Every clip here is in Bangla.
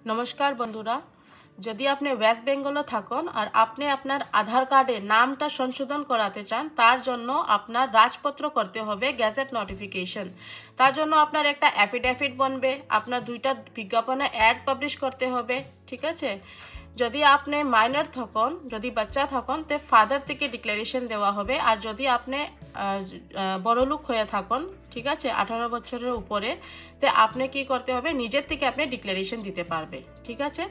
नमस्कार बंधुरा यदि आपनि वेस्ट बेंगल थाकेन और आपनि आपनार आधार कार्डे नामटा संशोधन कराते चान तार जन्य आपनार राजपत्र करते होबे गैजेट नोटिफिकेशन तार जन्य आपनार एकटा एफिडेविट बनबे आपनार दुइटा विज्ञापने एड पब्लिश करते होबे ठीक आछे। यदि आपने माइनर थकन यदि बच्चा थकन तो फादार থেকে ডিক্লারেশন দেওয়া হবে আর যদি আপনি বড় লোক হয়ে থাকেন ঠিক আছে 18 বছরের উপরে তো আপনি কি করতে হবে নিজের থেকে আপনি ডিক্লারেশন দিতে পারবে ঠিক আছে।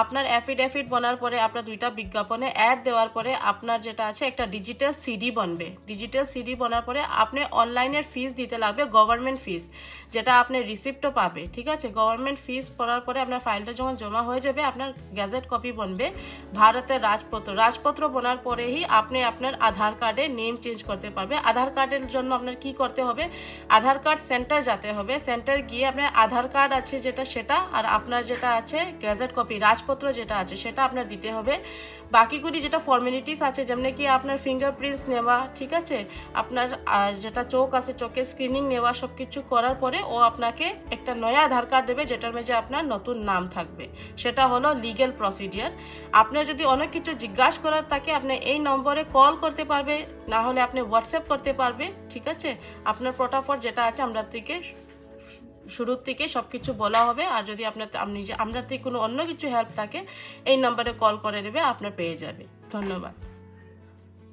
আপনার এফিডেভিট বনার পরে আপনার দুইটা বিজ্ঞাপনে অ্যাড দেওয়ার পরে আপনার যেটা আছে একটা ডিজিটাল সিডি बनবে। ডিজিটাল সিডি বনার পরে আপনি অনলাইনের ফিস দিতে লাগবে গভর্নমেন্ট ফিস যেটা আপনি রিসিপ্টও পাবে ঠিক আছে। গভর্নমেন্ট ফিস পড়ার পরে আপনার ফাইলটা যখন জমা হয়ে যাবে আপনার গেজেট কপি बनবে ভারতের রাজপত্র। রাজপত্র বনার পরেই আপনি আপনার আধার কার্ডে নেম চেঞ্জ করতে পারবে। আধার কার্ডের জন্য আপনার কি করতে হবে আধার কার্ড সেন্টার যেতে হবে। সেন্টার গিয়ে আপনার আধার কার্ড আছে যেটা সেটা আর আপনার যেটা আছে গেজেট কপি রাজপত্র যেটা আছে সেটা আপনার দিতে হবে। বাকিগুলি যেটা ফর্মালিটিস আছে যেমন কি আপনার ফিঙ্গারপ্রিন্টস নেওয়া ঠিক আছে আপনার যেটা চোখ আছে চোখের স্ক্রিনিং নেওয়া সব কিছু করার পরে ও আপনাকে একটা নয়া আধার কার্ড দেবে যেটার মধ্যে আপনার নতুন নাম থাকবে সেটা হলো লিগ্যাল প্রসিডিওর। আপনার যদি অনেক কিছু জিজ্ঞাসা করার থাকে আপনি এই নম্বরে কল করতে পারবে না হলে আপনি হোয়াটসঅ্যাপ করতে পারবে ঠিক আছে। আপনার ফটাফট যেটা আছে আমরা থেকে শুরুর থেকে সব কিছু বলা হবে আর যদি আপনার আমরা থেকে কোনো অন্য কিছু হেল্প থাকে এই নম্বরে কল করে নেবে আপনার পেয়ে যাবে। ধন্যবাদ।